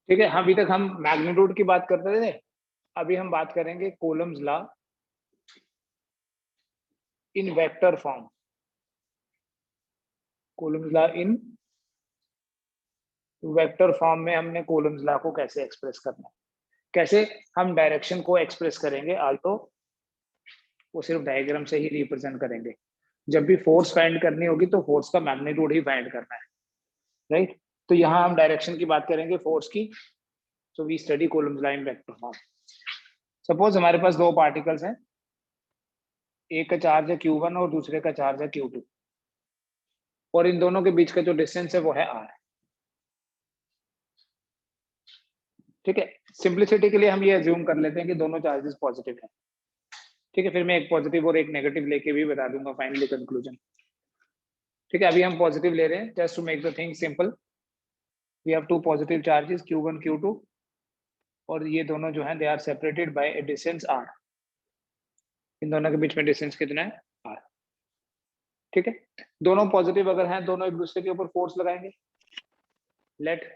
ठीक है, अभी तक हम मैग्नीट्यूड की बात करते थे, अभी हम बात करेंगे Coulomb's law in vector form. Coulomb's law in vector form में हमने कूलम्स लॉ को कैसे एक्सप्रेस करना है, कैसे हम डायरेक्शन को एक्सप्रेस करेंगे, आल्टो वो सिर्फ डायग्राम से ही रिप्रेजेंट करेंगे। जब भी फोर्स फाइंड करनी होगी तो फोर्स का मैग्नीट्यूड ही फाइंड करना है, राइट। तो यहाँ हम डायरेक्शन की बात करेंगे फोर्स की। So we study Coulomb's law in vector form. Suppose हमारे पास दो पार्टिकल्स हैं, एक का चार्ज है Q1 और दूसरे का चार्ज है Q2, और इन दोनों के बीच का जो डिस्टेंस है वो है R। ठीक है, सिंप्लिसिटी के लिए हम ये अज्यूम कर लेते हैं कि दोनों चार्जेस पॉजिटिव हैं। ठीक है, फिर मैं एक पॉजिटिव और एक नेगेटिव लेके भी बता दूंगा फाइनली कंक्लूजन। ठीक है, अभी हम पॉजिटिव ले रहे हैं just to make the thing simple. We have two positive charges Q1 Q2, और ये दोनों जो हैं they are separated by a distance R। इन दोनों के बीच में डिस्टेंस कितना है, R। ठीक है, दोनों पॉजिटिव अगर हैं, दोनों एक दूसरे के ऊपर फोर्स लगाएंगे। Let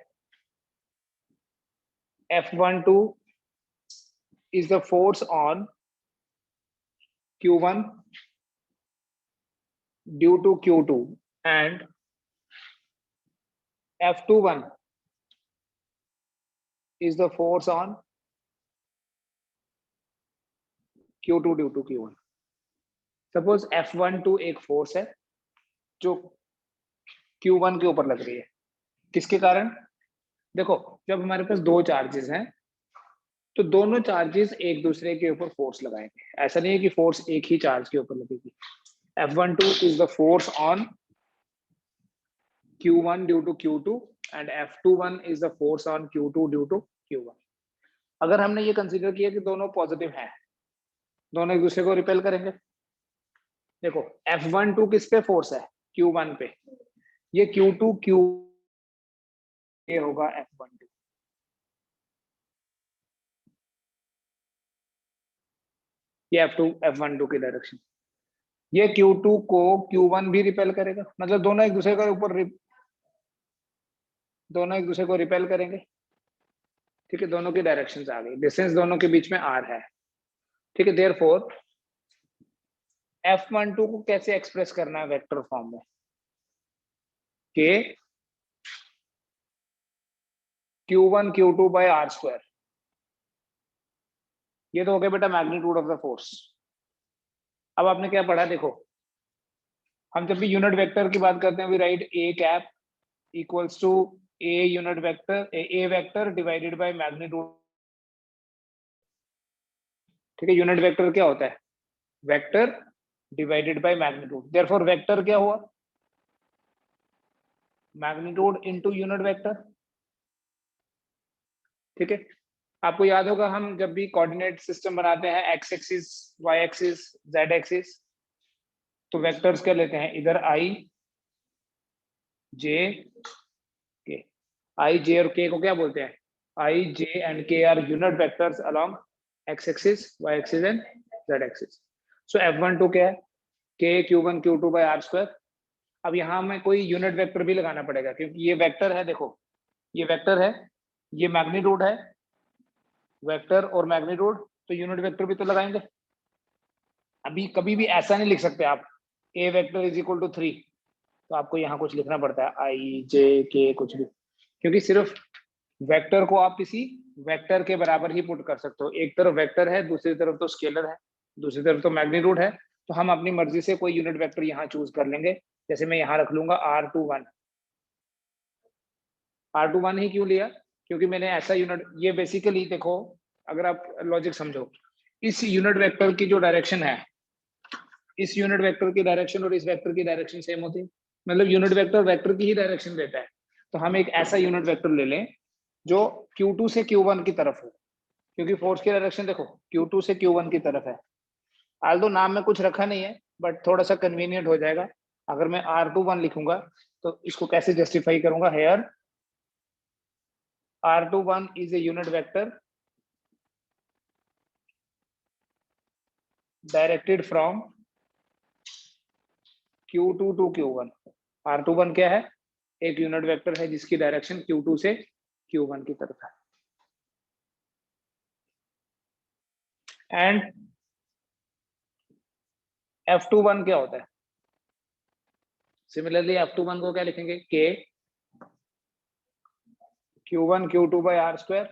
F12 is the force on Q1 due to Q2, and F21 is the force on Q2 due to Q1। Suppose F12 एक फोर्स है जो Q1 के ऊपर लग रही है, किसके कारण? देखो, जब हमारे पास दो चार्जेस हैं तो दोनों चार्जेस एक दूसरे के ऊपर फोर्स लगाएंगे। ऐसा नहीं है कि फोर्स एक ही चार्ज के ऊपर लगेगी। F12 is the force on Q1 due to Q2 and F21 is the force on Q2 due to Q1। अगर हमने ये कंसीडर किया कि दोनों पॉजिटिव हैं, दोनों एक दूसरे को रिपेल करेंगे। देखो, F12 किस पे फोर्स है? Q1 पे। ये Q2 Q ये होगा F12। ये F12 की डायरेक्शन। ये Q2 को Q1 भी रिपेल करेगा, मतलब दोनों एक दूसरे के ऊपर दोनों एक दूसरे को रिपेल करेंगे। ठीक है, दोनों की डायरेक्शन आ गई, डिस्टेंस दोनों के बीच में R है। ठीक है, देयरफॉर F12 को कैसे एक्सप्रेस करना है वेक्टर फॉर्म में? के Q1 Q2 bye R square. ये तो हो गया बेटा मैग्नीट्यूड ऑफ द फोर्स। अब आपने क्या पढ़ा? देखो, हम जब भी यूनिट वेक्टर की बात करते हैं, we write A cap equals to A unit vector, A vector divided by magnitude. ठीक है, यूनिट वेक्टर क्या होता है? Vector divided by magnitude. Therefore vector क्या हुआ? Magnitude into unit vector. ठीक है, आपको याद होगा हम जब भी कोऑर्डिनेट सिस्टम बनाते हैं, x axis, y axis, z axis, तो वेक्टर्स क्या लेते हैं? इधर आई जे के। आई जे और के को क्या बोलते हैं? I j and k are unit vectors along x axis, y axis and z axis. So F12 क्या है? के Q1 Q2 bye R square. अब यहाँ हमें कोई यूनिट वेक्टर भी लगाना पड़ेगा, क्योंकि ये वेक्टर है। देखो, ये वेक्टर है, ये मैग्नीट्यूड है, वेक्टर और मैग्नीट्यूड, तो यूनिट वेक्टर भी तो लगाएंगे। अभी कभी भी ऐसा नहीं लिख सकते आप A vector is equal to 3, तो आपको यहाँ कुछ लिखना पड़ता है आई जे के कुछ भी, क्योंकि सिर्फ वेक्टर को आप किसी वेक्टर के बराबर ही पुट कर सकते हो। एक तरफ वेक्टर है, दूसरी तरफ तो स्केलर है, दूसरी तरफ तो मैग्नीट्यूड है। तो हम अपनी मर्जी से कोई यूनिट वेक्टर यहाँ चूज कर लेंगे। जैसे मैं यहाँ रख लूंगा R21। R21 ही क्यों लिया? क्योंकि मैंने ऐसा यूनिट, ये बेसिकली देखो, अगर आप लॉजिक समझो, इस यूनिट वेक्टर की जो डायरेक्शन है, इस यूनिट वेक्टर की डायरेक्शन और इस वेक्टर की डायरेक्शन सेम होती है। मतलब यूनिट वेक्टर वेक्टर की ही डायरेक्शन देता है। तो हम एक ऐसा यूनिट वेक्टर ले लें जो Q2 से Q1 की तरफ हो, क्योंकि फोर्स की डायरेक्शन देखो Q2 से Q1 की तरफ है। आल्दो नाम में कुछ रखा नहीं है, बट थोड़ा सा कन्वीनियंट हो जाएगा। अगर मैं R21 लिखूंगा तो इसको कैसे जस्टिफाई करूंगा? Here R21 is a unit vector directed from Q2 to Q1। R21 क्या है? एक यूनिट वेक्टर है जिसकी डायरेक्शन Q2 से Q1 की तरफ है। एंड F21 क्या होता है? सिमिलरली F21 को क्या लिखेंगे? K Q1 Q2 by R square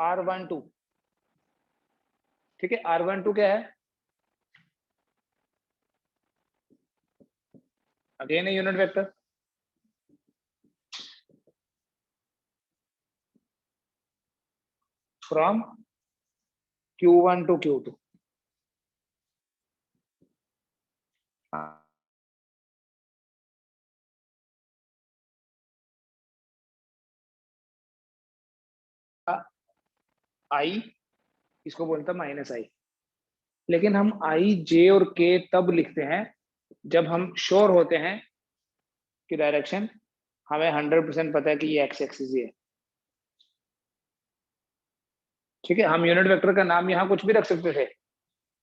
R12, ठीक है। R12 क्या है? Again A unit vector, from Q1 to Q2। I इसको बोलता माइनस आई, लेकिन हम I J और K तब लिखते हैं जब हम श्योर होते हैं कि डायरेक्शन हमें 100% पता है कि ये एक्स एक्सिस ही है, ठीक है। हम यूनिट वेक्टर का नाम यहाँ कुछ भी रख सकते थे,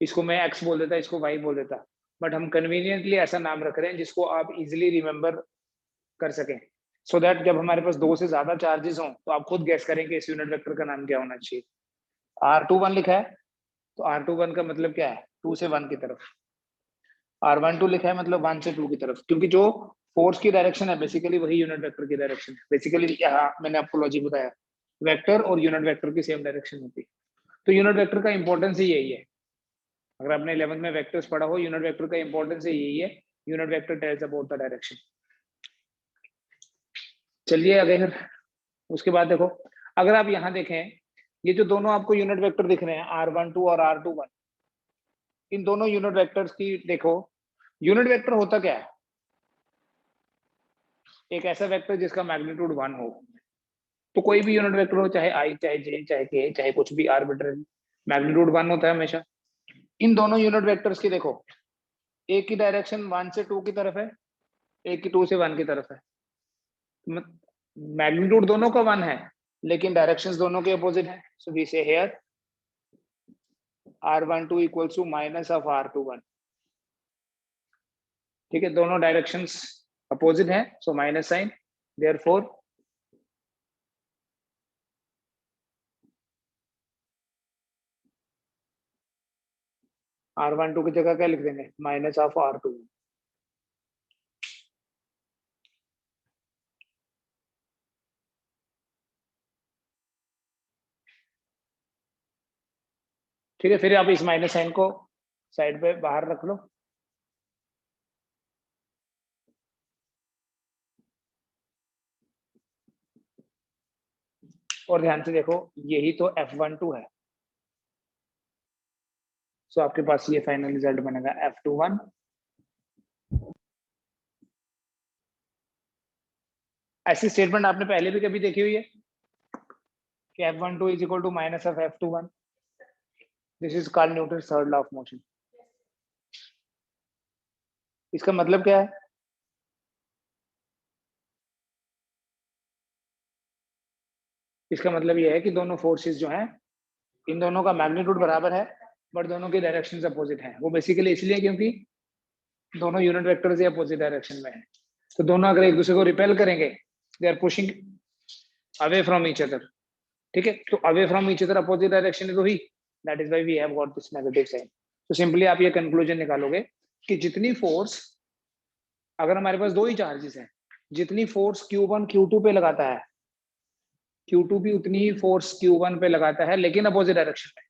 इसको मैं एक्स बोल देता, इसको वाई बोल देता, बट हम कन्वीनियंटली ऐसा नाम रख रहे हैं जिसको आप इजिली रिमेंबर कर सकें, सो दैट जब हमारे पास दो से ज्यादा चार्जेस हों तो आप खुद गैस करें कि इस यूनिट वेक्टर का नाम क्या होना चाहिए। R21 लिखा है तो R21 का मतलब क्या है? 2 से 1 की तरफ। R12 लिखा है मतलब 1 से 2 की तरफ, क्योंकि जो फोर्स की डायरेक्शन है बेसिकली वही यूनिट वेक्टर की डायरेक्शन है। बेसिकली यहाँ मैंने आपको लॉजिक बताया, वेक्टर और यूनिट वेक्टर की सेम डायरेक्शन होती है, तो यूनिट वेक्टर का इंपॉर्टेंस ही यही है। अगर आपने 11th में वेक्टर्स पढ़ा हो, यूनिट वेक्टर का इंपॉर्टेंस ही यही है, unit vector tells about the direction. चलिए आगे फिर, उसके बाद देखो, अगर आप यहाँ देखें, ये जो दोनों आपको यूनिट वेक्टर दिख रहे हैं R12 और R21, इन दोनों यूनिट वेक्टर्स की देखो, यूनिट वेक्टर होता क्या है? एक ऐसा वेक्टर जिसका मैग्नीट्यूड 1 हो, तो कोई भी यूनिट वेक्टर हो, चाहे I चाहे J चाहे K चाहे कुछ भी आर्बिट्ररी, मैग्नीट्यूड 1 होता है हमेशा। इन दोनों यूनिट वेक्टर्स की देखो, एक की डायरेक्शन 1 से 2 की तरफ है, एक की 2 से 1 की तरफ है, मैग्नीट्यूड दोनों का 1 है लेकिन डायरेक्शंस दोनों के अपोजिट है, so we say here R12 equals to minus of R21, ठीक है। दोनों डायरेक्शंस अपोजिट है, so minus sign, therefore R12 की जगह क्या लिख देंगे? Minus of R21। ठीक है, फिर आप इस माइनस साइन को साइड पे बाहर रख लो, और ध्यान से देखो, यही तो F12 है, सो आपके पास ये फाइनल रिजल्ट बनेगा F21। ऐसी स्टेटमेंट आपने पहले भी कभी देखी हुई है कि F12 is equal to minus of F21? This is called Newton's third law of motion. इसका मतलब क्या है? इसका मतलब यह है कि दोनों फोर्सेस जो हैं, इन दोनों का मैग्नीट्यूड बराबर है बट दोनों की डायरेक्शंस अपोजिट हैं। वो बेसिकली इसलिए क्योंकि दोनों यूनिट वेक्टर्स अपोजिट डायरेक्शन में हैं, तो दोनों अगर एक दूसरे को रिपेल करेंगे, they are pushing away from each other, ठीक है। तो away from each other opposite direction is वही, that is why we have got this negative sign. तो सिंपली आप ये कंक्लूजन निकालोगे कि जितनी फोर्स, अगर हमारे पास दो ही चार्जेस हैं, जितनी फोर्स Q1 Q2 पे लगाता है, Q2 भी उतनी ही फोर्स Q1 पे लगाता है लेकिन अपोजिट डायरेक्शन में।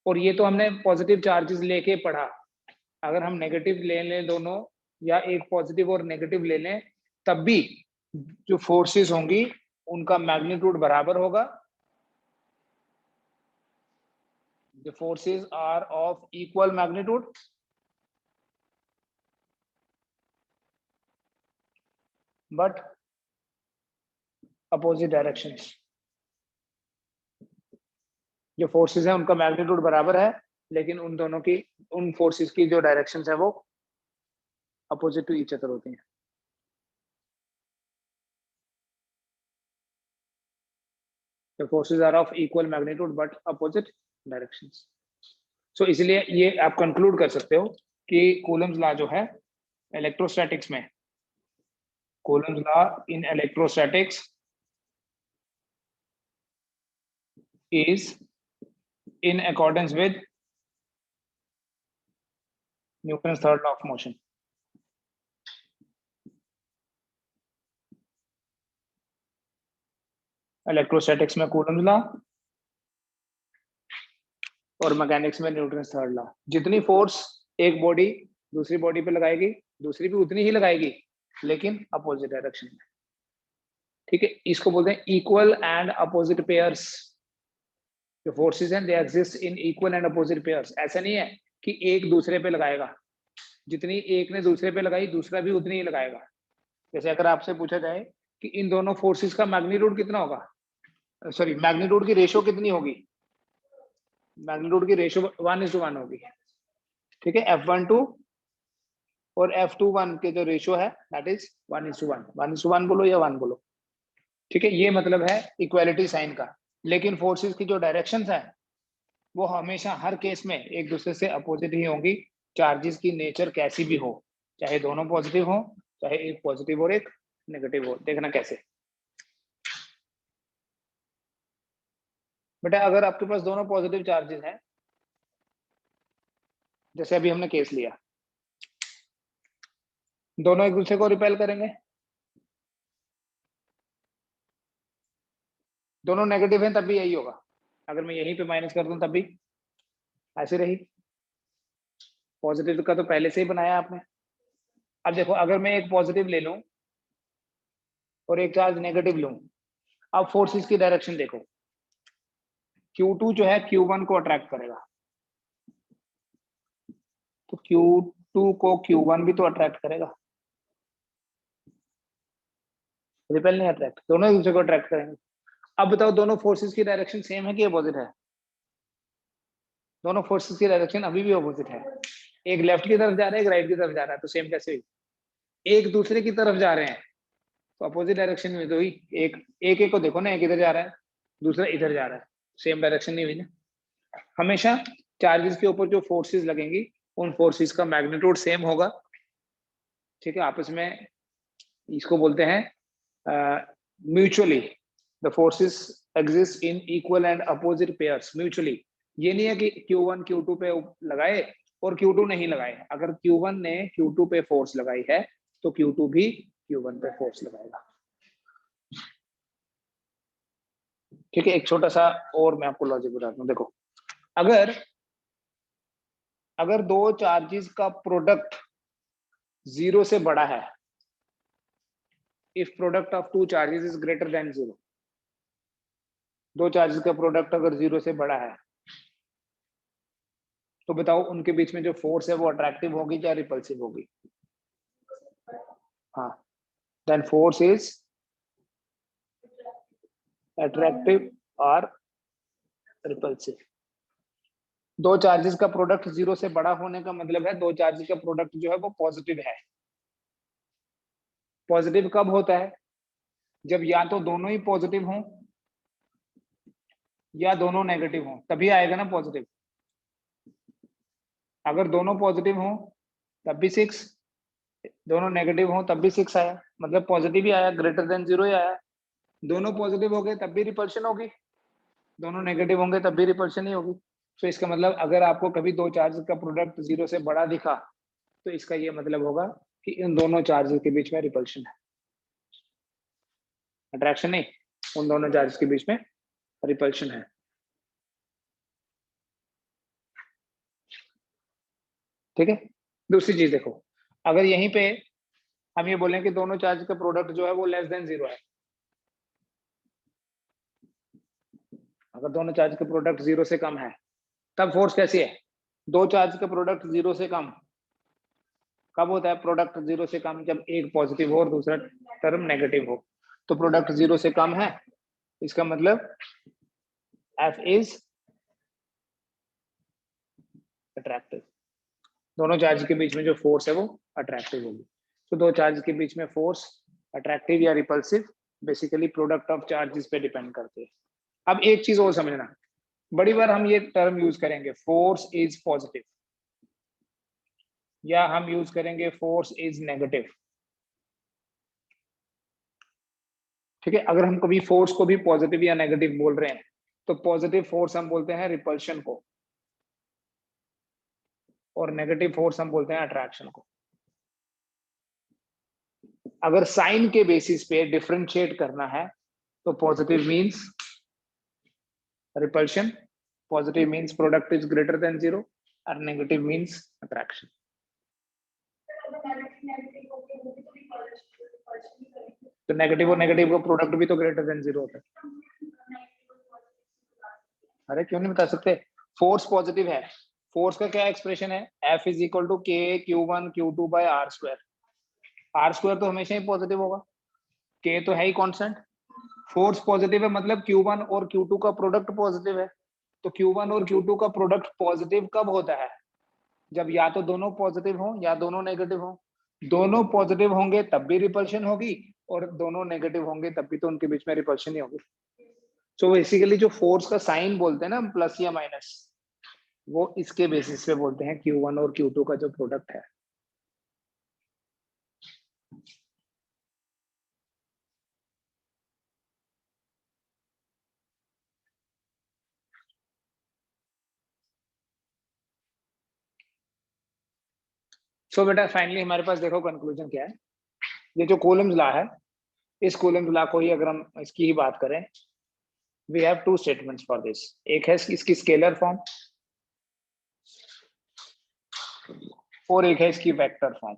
और ये तो हमने पॉजिटिव चार्जेस लेके पढ़ा, अगर हम नेगेटिव ले लें दोनों, या एक पॉजिटिव और नेगेटिव ले लें, तब भी जो फोर्सेस होंगी उनका मैग्नीट्यूड बराबर होगा। The forces are of equal magnitude but opposite directions. जो फोर्सेस हैं उनका मैग्नीट्यूड बराबर है लेकिन उन दोनों की, उन फोर्सेस की जो डायरेक्शंस है वो अपोजिट टू ईच अदर होती हैं। The forces are of equal magnitude but opposite directions. So इसलिए ये आप कंक्लूड कर सकते हो कि कूलम्स लॉ जो है इलेक्ट्रोस्टैटिक्स में, Coulomb's law in electrostatics is in accordance with Newton's third law of motion. Electrostatics में कूलम्ब लॉ और मैकेनिक्स में न्यूटन्स थर्ड लॉ। जितनी फोर्स एक बॉडी दूसरी बॉडी पे लगाएगी, दूसरी भी उतनी ही लगाएगी, लेकिन अपोजिट डायरेक्शन में। ठीक है, इसको बोलते हैं इक्वल एंड अपोजिट पेयर्स। जो फोर्सेस हैं they exist in equal and opposite pairs. ऐसा नहीं है कि एक दूसरे पे लगाएगा, जितनी एक ने दूसरे पे लगाई दूसरा भी उतनी ही लगाएगा। जैसे अगर आपसे पूछा जाए कि इन दोनों फोर्सेस का मैग्नीट्यूड कितना होगा, सॉरी मैग्नीट्यूड की रेशियो कितनी होगी, मैग्नीट्यूड की रेशियो 1:1 होगी। ठीक है, F12 और F21 के जो रेशियो है दैट इज 1:1। 1:1 बोलो या 1 बोलो। ठीक है, ये मतलब है इक्वालिटी साइन का। लेकिन फोर्सेस की जो डायरेक्शंस है वो हमेशा हर केस में एक दूसरे से अपोजिट ही होंगी, चार्जेस की नेचर कैसी भी हो, चाहे दोनों पॉजिटिव हो, चाहे एक पॉजिटिव और एक नेगेटिव हो। देखना कैसे बेटा, अगर आपके पास दोनों पॉजिटिव चार्जेस हैं, जैसे अभी हमने केस लिया, दोनों एक दूसरे को रिपेल करेंगे, दोनों नेगेटिव हैं तब भी यही होगा। अगर मैं यहीं पे माइनस कर दूं तब भी ऐसे रही। पॉजिटिव का तो पहले से ही बनाया आपने। अब देखो, अगर मैं एक पॉजिटिव ले लूं और एक चार्ज नेगेटिव लूं, अब फोर्सेस की डायरेक्शन देखो, Q2 जो है Q1 को अट्रैक्ट करेगा, तो Q2 को Q1 भी तो अट्रैक्ट करेगा, रिपेल नहीं अट्रैक्ट, दोनों एक दूसरे को अट्रैक्ट करेंगे। अब बताओ दोनों फोर्सेस की डायरेक्शन सेम है कि अपोजिट है? दोनों फोर्सेस की डायरेक्शन अभी भी अपोजिट है। एक लेफ्ट की तरफ जा रहा है, एक राइट की तरफ जा रहा है, तो सेम कैसे हुई? एक दूसरे की तरफ जा रहे हैं तो अपोजिट डायरेक्शन में तो हुई। एक को देखो ना, एक इधर जा रहा है, दूसरा इधर जा रहा है, सेम डायरेक्शन नहीं हुई ना। हमेशा चार्जेस के ऊपर जो फोर्सेस लगेंगी उन फोर्सेस का मैग्नीट्यूड सेम होगा। ठीक है, आपस में इसको बोलते हैं mutually the forces exist in equal and opposite pairs mutually. ये नहीं है कि Q1 Q2 पे लगाए और Q2 नहीं लगाए। अगर Q1 ने Q2 पे फोर्स लगाई है तो Q2 भी Q1 पे फोर्स लगाएगा। ठीक है, एक छोटा सा और मैं आपको लॉजिक बताता हूँ। देखो, अगर दो चार्जेस का प्रोडक्ट 0 से बड़ा है, if product of two charges is greater than 0, दो चार्जेस का प्रोडक्ट अगर 0 से बड़ा है, तो बताओ उनके बीच में जो फोर्स है वो अट्रैक्टिव होगी या रिपल्सिव होगी? हाँ, देन फोर्स इज अट्रैक्टिव और रिपल्सिव। दो चार्जेस का प्रोडक्ट 0 से बड़ा होने का मतलब है दो चार्जेस का प्रोडक्ट जो है वो पॉजिटिव है। पॉजिटिव कब होता है? जब या तो दोनों ही पॉजिटिव हों या दोनों नेगेटिव हों, तभी आएगा ना पॉजिटिव। अगर दोनों पॉजिटिव हों तब भी 6, दोनों नेगेटिव हों तब भी 6 आया, मतलब पॉजिटिव ही आया, ग्रेटर देन 0 ही आया। दोनों पॉजिटिव हो गए तब भी रिपल्शन होगी, दोनों नेगेटिव होंगे तब भी रिपल्शन ही होगी। तो इसका मतलब अगर आपको कभी दो चार्ज का प्रोडक्ट 0 से बड़ा दिखा तो इसका ये मतलब होगा कि इन दोनों चार्जेस के बीच में रिपल्शन है, अट्रैक्शन नहीं, उन दोनों चार्जेस के बीच में रिपल्शन है। ठीक है, दूसरी चीज देखो, अगर यहीं पे हम ये बोलें कि दोनों चार्ज का प्रोडक्ट जो है वो लेस देन 0 है, अगर दोनों चार्ज का प्रोडक्ट 0 से कम है, तब फोर्स कैसी है? दो चार्ज का प्रोडक्ट 0 से कम कब होता है? प्रोडक्ट 0 से कम जब एक पॉजिटिव हो और दूसरा टर्म नेगेटिव हो। तो प्रोडक्ट 0 से कम है, इसका मतलब F इज अट्रैक्टिव। दोनों चार्ज के बीच में जो फोर्स है वो अट्रैक्टिव होगी। तो दो चार्ज के बीच में फोर्स अट्रैक्टिव या repulsive basically product of charges पे डिपेंड करते हैं। अब एक चीज और समझना, बड़ी बार हम ये टर्म यूज करेंगे फोर्स इज पॉजिटिव, या हम यूज करेंगे फोर्स इज नेगेटिव। ठीक है, अगर हम कभी फोर्स को भी पॉजिटिव या नेगेटिव बोल रहे हैं तो पॉजिटिव फोर्स हम बोलते हैं रिपल्शन को, और नेगेटिव फोर्स हम बोलते हैं अट्रैक्शन को। अगर साइन के बेसिस पे डिफरेंशिएट करना है तो positive means repulsion, positive means product is greater than zero, और नेगेटिव मींस अट्रैक्शन। तो नेगेटिव और नेगेटिव का प्रोडक्ट भी तो ग्रेटर देन जीरो होता है। अरे क्यों नहीं बता सकते? फोर्स पॉजिटिव है, फोर्स का क्या एक्सप्रेशन है? F is equal to K Q1 Q2 by r square. R square तो हमेशा ही पॉजिटिव होगा, के तो है ही कांस्टेंट। फोर्स पॉजिटिव है मतलब Q1 और Q2 का प्रोडक्ट पॉजिटिव है। तो Q1 और Q2 का प्रोडक्ट पॉजिटिव कब होता है? जब या तो दोनों पॉजिटिव हो या दोनों नेगेटिव हो। दोनों पॉजिटिव होंगे तब भी रिपल्शन होगी, और दोनों नेगेटिव होंगे तब भी तो उनके बीच में रिपल्शन ही होगी। सो बेसिकली जो फोर्स का साइन बोलते हैं ना प्लस या माइनस, वो इसके बेसिस पे बोलते हैं Q1 और Q2 का जो प्रोडक्ट है। सो बेटा फाइनली हमारे पास देखो कंक्लूजन क्या है। ये जो कूलम्स लॉ है, इस कूलम्स लॉ को ही अगर हम इसकी ही बात करें, we have two statements for this. एक है इसकी स्केलर फॉर्म और एक है इसकी वेक्टर फॉर्म।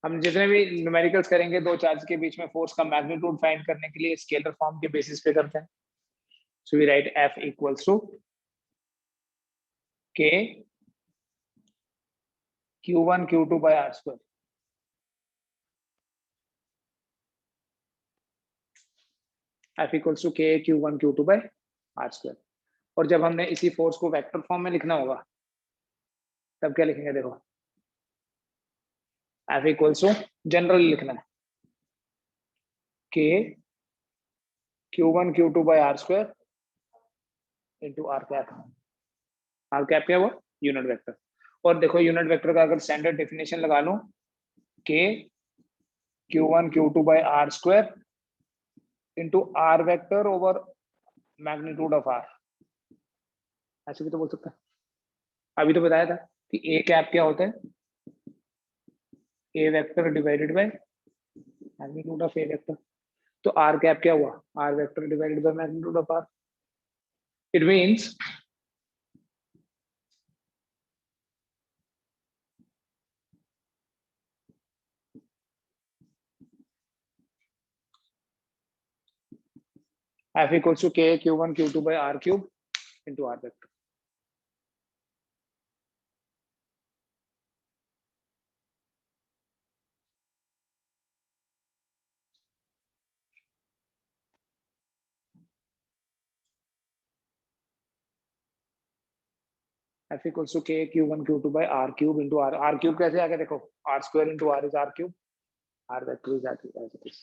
हम जितने भी न्यूमेरिकल्स करेंगे दो चार्ज के बीच में फोर्स का मैग्नीट्यूड फाइंड करने के लिए स्केलर फॉर्म के बेसिस पे करते हैं। So we write F equals to K Q1 Q2 by r square. F equals to K Q1 Q2 by r square. और जब हमने इसी फोर्स को वेक्टर फॉर्म में लिखना होगा तब क्या लिखेंगे? देखो F इक्वल्स टू जनरल लिखना है K Q1 Q2 by r square into r cap. R cap क्या हुआ? Unit vector. और देखो यूनिट वेक्टर का अगर स्टैंडर्ड डेफिनेशन लगा लूं, K Q1 Q2 by r square into r vector over magnitude of r, ऐसे भी तो बोल सकता है। अभी तो बताया था कि ए कैप क्या होता है? A vector divided by magnitude of a vector. तो आर कैप क्या हुआ? R vector divided by magnitude of R. It means F equals to K Q1 Q2 by R cube into R vector. F equals to K Q1 Q2 by R cube into R. R cube कैसे आ गया? देखो R square into R is R cube. R vector is as it is.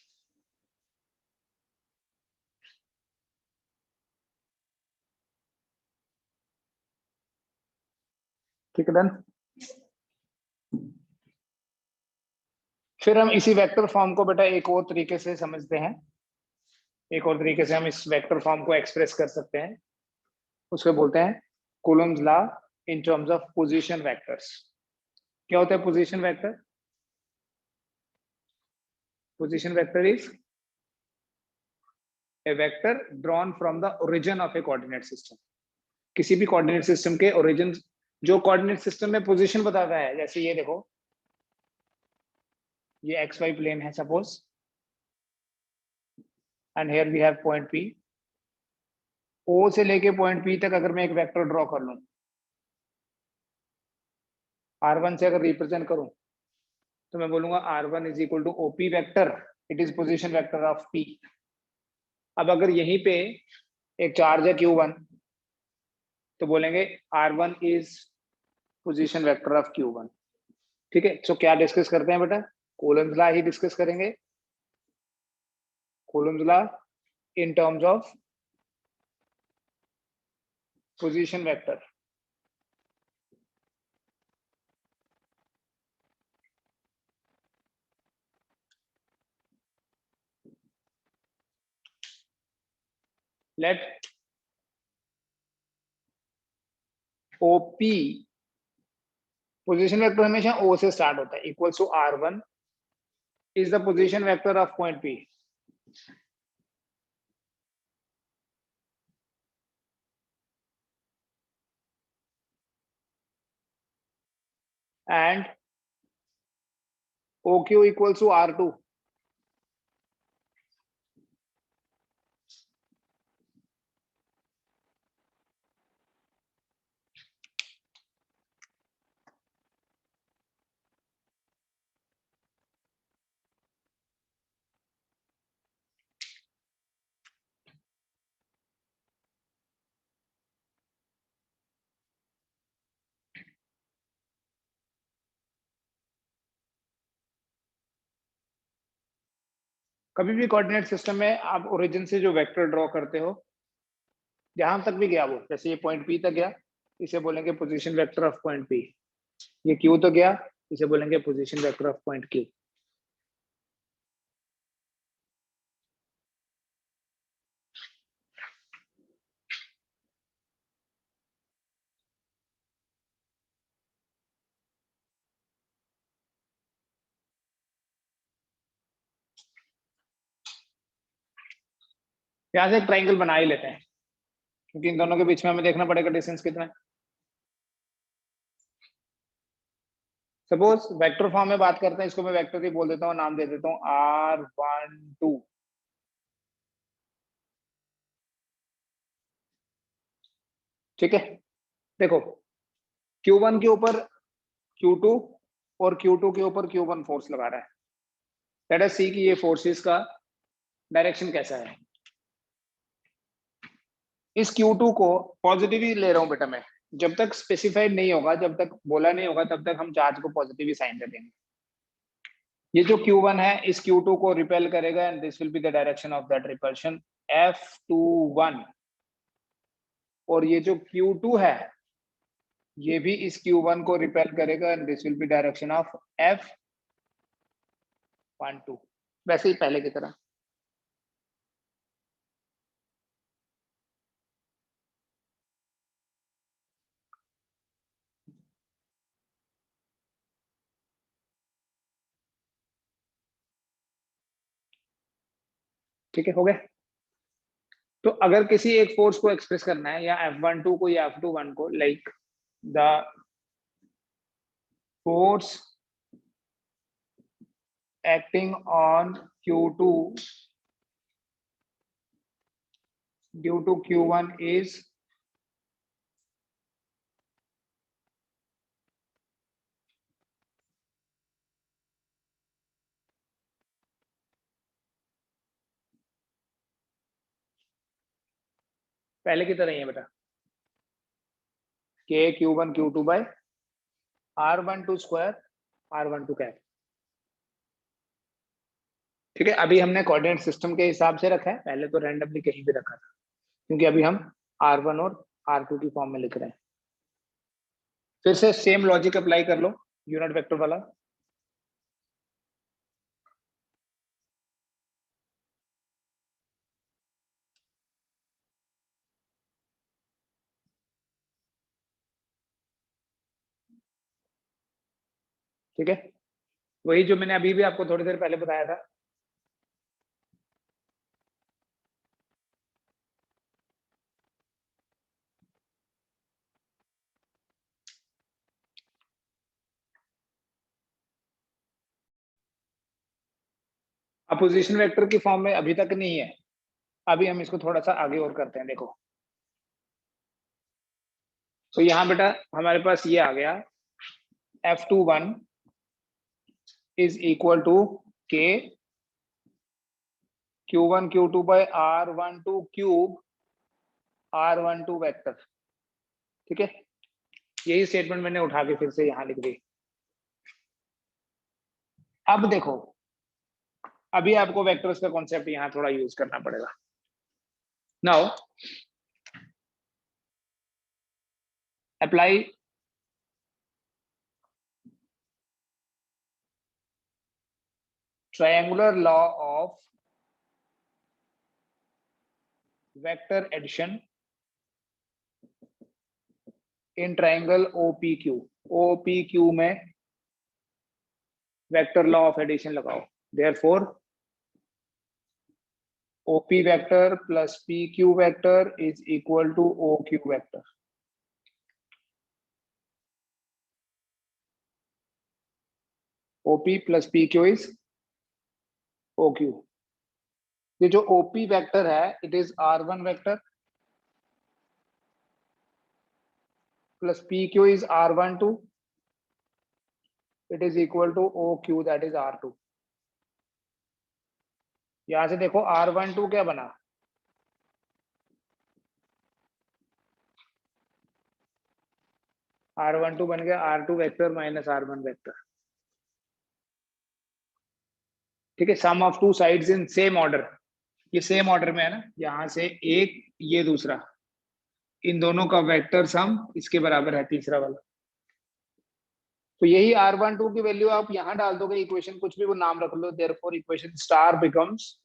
ठीक है done. फिर हम इसी vector form को बेटा एक और तरीके से समझते हैं। एक और तरीके से हम इस वेक्टर फॉर्म को एक्सप्रेस कर सकते हैं, उसको बोलते हैं Coulomb's law in terms of position vectors. क्या होता है position vector? Position vector is a vector drawn from the origin of a coordinate system. किसी भी कोऑर्डिनेट सिस्टम के ओरिजिन, जो कोऑर्डिनेट सिस्टम में पोजीशन बताता है, जैसे ये देखो ये एक्स वाई प्लेन है suppose, and here we have point P. O से लेके पॉइंट पी तक अगर मैं एक वेक्टर ड्रॉ कर लूं, R1 से अगर रिप्रेजेंट करूं, तो मैं बोलूंगा R1 is equal to OP vector, it is position vector of P. अब अगर यहीं पे एक चार्ज है Q1, तो बोलेंगे R1 is position vector of Q1। ठीक है, सो क्या डिस्कस करते हैं बेटा? कूलम्स लॉ ही डिस्कस करेंगे। Coulomb's law in terms of position vector. Let OP, position vector हमेशा ओ से स्टार्ट होता है, equals to R1 is the position vector of point P and OQ equals to R2. कभी भी coordinate system में आप origin से जो वेक्टर ड्रॉ करते हो, जहां तक भी गया वो, जैसे ये पॉइंट P तक गया, इसे बोलेंगे position vector of point P। ये Q तक गया, इसे बोलेंगे position vector of point Q। यहाँ से एक ट्राइंगल बना ही लेते हैं, क्योंकि इन दोनों के बीच में हमें देखना पड़ेगा डिस्टेंस कितना है। सपोज वेक्टर फॉर्म में बात करते हैं, इसको मैं वेक्टर ही बोल देता हूँ, नाम दे देता हूँ R12। ठीक है, देखो Q1 के ऊपर Q2 और Q2 के ऊपर Q1 फोर्स लगा रहा है। लेट अस सी कि ये फोर्सेस का डायरेक्शन कैसा है। इस Q2 को पॉजिटिव ही ले रहा हूं बेटा मैं, जब तक स्पेसिफाइड नहीं होगा, जब तक बोला नहीं होगा, तब तक हम चार्ज को पॉजिटिव ही साइन दे देंगे। ये जो Q1 है इस Q2 को रिपेल करेगा and this will be the direction of that repulsion F21। और ये जो Q2 है ये भी इस Q1 को रिपेल करेगा and this will be direction of F12, वैसे ही पहले की तरह। ठीक है, हो गया। तो अगर किसी एक फोर्स को एक्सप्रेस करना है, या F12 को या F21 को, like the force acting on Q2 due to Q1 is पहले की तरह ही है बेटा, K Q1 Q2 by R12 square R12 cap. ठीक है, अभी हमने कोऑर्डिनेट सिस्टम के हिसाब से रखा है, पहले तो रैंडमली कहीं भी रखा था, क्योंकि अभी हम R1 और R2 की फॉर्म में लिख रहे हैं। फिर से सेम लॉजिक अप्लाई कर लो यूनिट वेक्टर वाला। ठीक है, वही जो मैंने अभी भी आपको थोड़ी देर पहले बताया था। अपोजिशन वेक्टर की फॉर्म में अभी तक नहीं है, अभी हम इसको थोड़ा सा आगे और करते हैं। देखो, तो यहाँ बेटा हमारे पास ये आ गया F21 is equal to K Q1 Q2 by R12 cube R12 vector. ठीक है, यही स्टेटमेंट मैंने उठा के फिर से यहाँ लिख दी। अब देखो, अभी आपको वेक्टर्स का कॉन्सेप्ट यहाँ थोड़ा यूज करना पड़ेगा। Now apply triangular law of vector addition in triangle OPQ। OPQ में वेक्टर लॉ ऑफ एडिशन लगाओ। Therefore OP vector plus PQ vector is equal to OQ vector. OP plus PQ is OQ। ये जो OP vector है it is R1 vector plus PQ is R12, it is equal to OQ that is R2। यहां से देखो R12 क्या बना, R12 बन गया R2 vector minus R1 vector. ठीक है, sum of two sides in same order, ये सेम ऑर्डर में है ना, यहां से एक ये दूसरा, इन दोनों का वेक्टर सम इसके बराबर है तीसरा वाला। तो यही R12 की वैल्यू आप यहां डाल दोगे, इक्वेशन कुछ भी वो नाम रख लो, therefore equation star becomes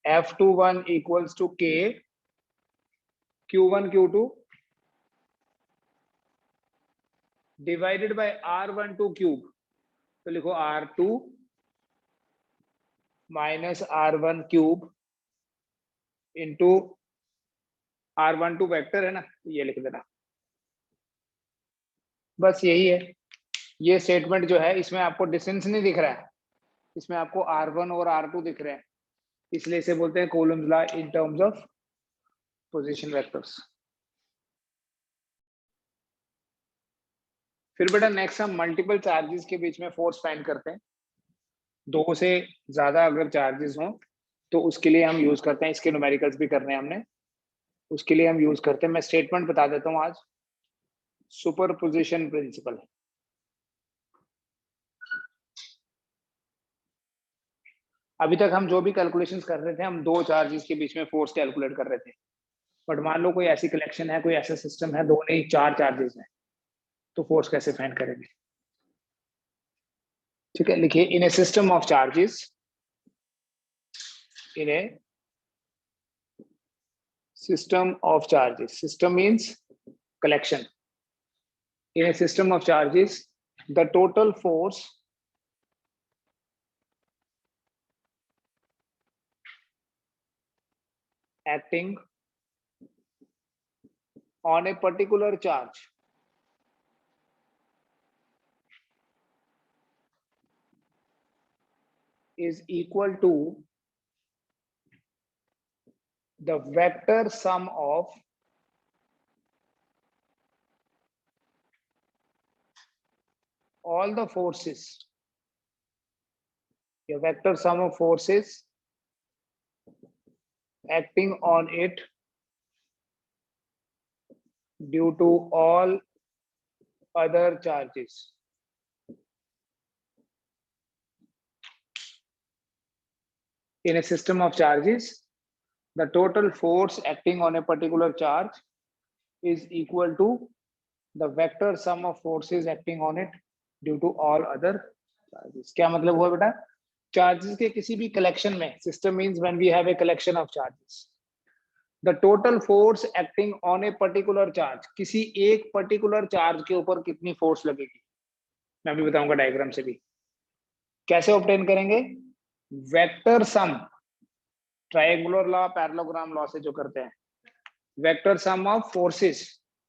F21 equals to K Q1 Q2 divided by R12 cube. तो लिखो R2 minus R1 cube into R12 vector है ना, ये लिख देना। बस यही है, ये स्टेटमेंट जो है इसमें आपको डिस्टेंस नहीं दिख रहा है, इसमें आपको R1 और R2 दिख रहे हैं, इसलिए इसे बोलते हैं Coulomb's law in terms of position vectors. फिर बेटा नेक्स्ट हम मल्टीपल चार्जेस के बीच में फोर्स फाइंड करते हैं। दो से ज्यादा अगर चार्जेस हों तो उसके लिए हम यूज करते हैं, इसके न्यूमेरिकल्स भी करने हैं हमने, उसके लिए हम यूज करते हैं। मैं स्टेटमेंट बता देता हूं आज, सुपरपोजिशन प्रिंसिपल। अभी तक हम जो भी कैलकुलेशंस कर रहे थे, हम दो चार्जेस के बीच में फोर्स कैलकुलेट कर रहे थे, बट मान लो कोई ऐसी कलेक्शन है, कोई ऐसा सिस्टम है, दो नहीं चार चार्जेस हैं, तो फोर्स कैसे फाइंड करेंगे। ठीक है, लिखिए in a system of charges, in a system of charges, system means collection, in a system of charges the total force acting on a particular charge is equal to the vector sum of all the forces, a vector sum of forces acting on it due to all other charges। In a system of charges the total force acting on a particular charge is equal to the vector sum of forces acting on it due to all other charges। क्या मतलब हुआ बेटा, charges के किसी भी collection में, system means when we have a collection of charges, the total force acting on a particular charge, किसी एक पर्टिकुलर चार्ज के ऊपर कितनी फोर्स लगेगी, मैं अभी बताऊंगा डायग्राम से भी। कैसे ऑब्टेन करेंगे, vector sum, triangular law parallelogram law से जो करते हैं, वेक्टर सम ऑफ फोर्सेस,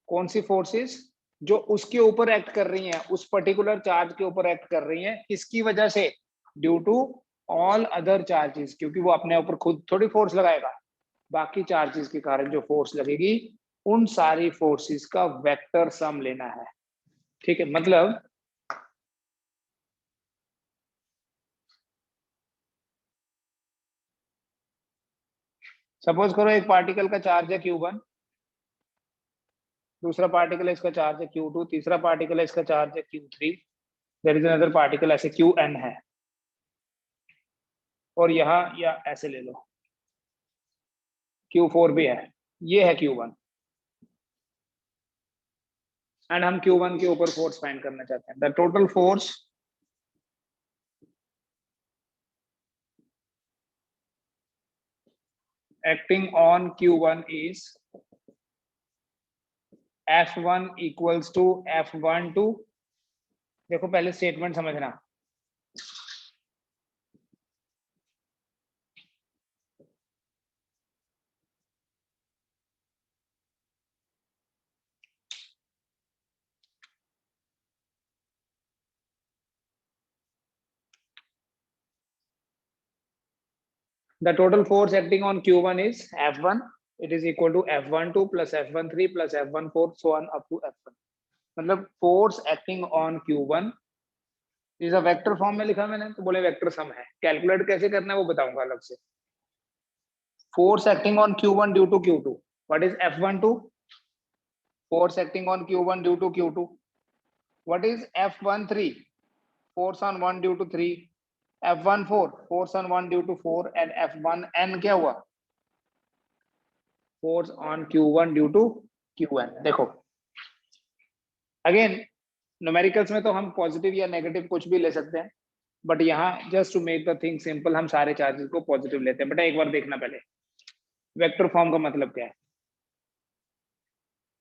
कौन सी फोर्सेस जो उसके ऊपर एक्ट कर रही हैं, उस पर्टिकुलर चार्ज के ऊपर एक्ट कर रही हैं, किसकी वजह से, due to all other charges, क्योंकि वो अपने ऊपर खुद थोड़ी फोर्स लगाएगा, बाकी चार्जेस के कारण जो फोर्स लगेगी उन सारी फोर्सेस का वेक्टर सम लेना है। ठीक है, मतलब सपोज करो एक पार्टिकल का चार्ज है Q1, दूसरा पार्टिकल है इसका चार्ज है Q2, तीसरा पार्टिकल है इसका चार्ज है Q3, there is another particle ऐसे Qn है, और यहाँ या ऐसे ले लो Q4 भी है, ये है Q1, एंड हम Q1 के ऊपर फोर्स फाइंड करना चाहते हैं। The total force acting on Q1 is F1 equals to F12। देखो पहले स्टेटमेंट समझना। The total force acting on Q1 is F1. It is equal to F12 plus F13 plus F14 so on up to F1। मतलब force acting on Q1 is a vector form में लिखा मैंने, तो बोले vector sum है। Calculate कैसे करना है वो बताऊंगा अलग से। Force acting on Q1 due to Q2, what is F12? Force acting on Q1 due to Q2। What is F13? Force on 1 due to 3। F14 force on 1 due to 4 and F1n क्या हुआ? Force on Q1 due to Qn। देखो again numericals में तो हम positive या negative कुछ भी ले सकते हैं, बट यहाँ just to make the thing simple हम सारे चार्जेस को पॉजिटिव लेते हैं। बेटा एक बार देखना पहले वेक्टर फॉर्म का मतलब क्या है।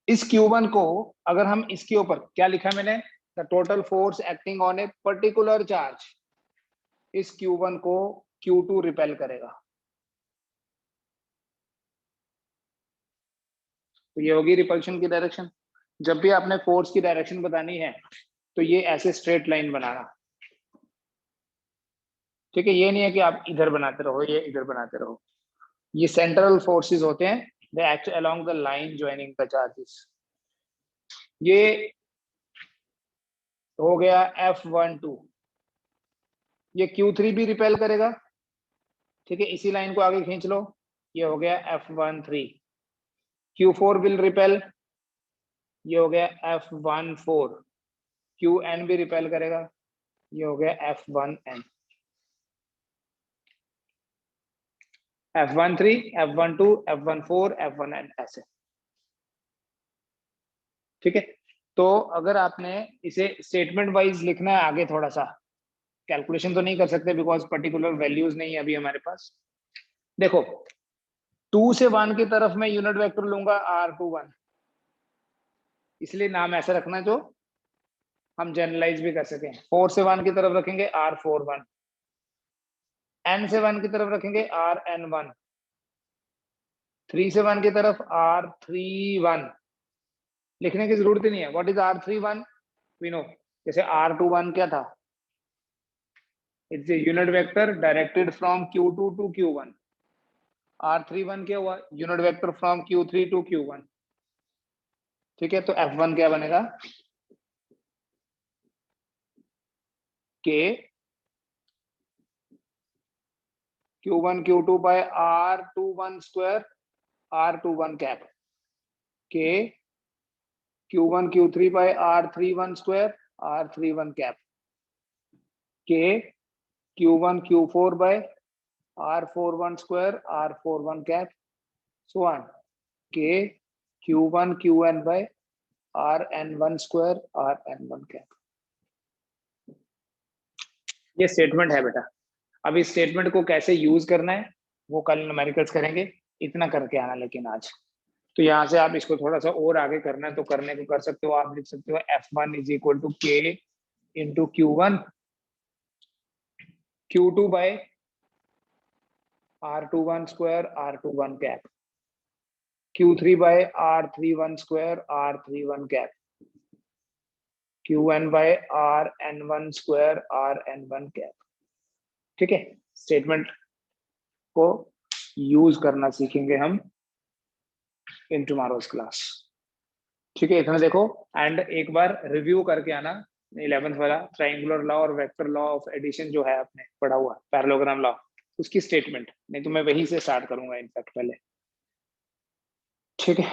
इस Q1 को अगर हम इसके ऊपर क्या लिखा मैंने, the total force acting on a particular charge, इस Q1 को Q2 रिपेल करेगा, तो ये होगी रिपल्शन की डायरेक्शन। जब भी आपने फोर्स की डायरेक्शन बतानी है तो ये ऐसे स्ट्रेट लाइन बनाना, ठीक है। ये नहीं है कि आप इधर बनाते रहो ये इधर बनाते रहो। ये सेंट्रल फोर्सेस होते हैं, they act along the line joining the charges. ये हो गया F12। ये Q3 भी रिपेल करेगा, ठीक है। इसी लाइन को आगे खींच लो, ये हो गया F13। Q4 विल रिपेल, ये हो गया F14। Qn भी रिपेल करेगा, ये हो गया F1n। F13, F12, F14, F1n ऐसे, ठीक है। तो अगर आपने इसे स्टेटमेंट वाइज लिखना है आगे, थोड़ा सा कैलकुलेशन तो नहीं कर सकते बिकॉज पर्टिकुलर वैल्यूज नहीं है अभी हमारे पास। देखो 2 से 1 की तरफ मैं यूनिट वेक्टर लूंगा R21, इसलिए नाम ऐसा रखना जो हम जनरलाइज भी कर सकें। 4 से 1 की तरफ रखेंगे R41, n से 1 की तरफ रखेंगे Rn1, 3 से 1 की तरफ R31। लिखने की जरूरत ही नहीं है। What is R31? We know, जैसे R21 क्या था, it's a unit vector directed from Q2 to Q1। R31 क्या हुआ, unit vector from Q3 to Q1, ठीक है। तो F1 क्या बनेगा, K Q1 Q2 by R21 square R21 cap, K Q1 Q3 by R31 square R31 cap, K Q1 Q4 by R41 square R41 cap, so on K Q1 Qn by Rn1 square Rn1 cap। ये statement है बेटा। अब इस statement को कैसे use करना है वो कल न्यूमेरिकल्स करेंगे, इतना करके आना लेकिन आज। तो यहाँ से आप इसको थोड़ा सा और आगे करना है तो करने को कर सकते हो। आप लिख सकते हो F1 is equal to K into Q1 Q2 by R21 square R21 cap, Q3 by R31 square R31 cap, Qn by Rn1 square Rn1 cap, ठीक है। स्टेटमेंट को यूज करना सीखेंगे हम इन टुमारोज क्लास, ठीक है। इतना देखो एंड एक बार रिव्यू करके आना 11th वाला ट्रायंगुलर लॉ और वेक्टर लॉ ऑफ एडिशन जो है आपने पढ़ा हुआ, पैरेललोग्राम लॉ, उसकी स्टेटमेंट। नहीं तो मैं वहीं से स्टार्ट करूंगा इनफैक्ट पहले, ठीक है।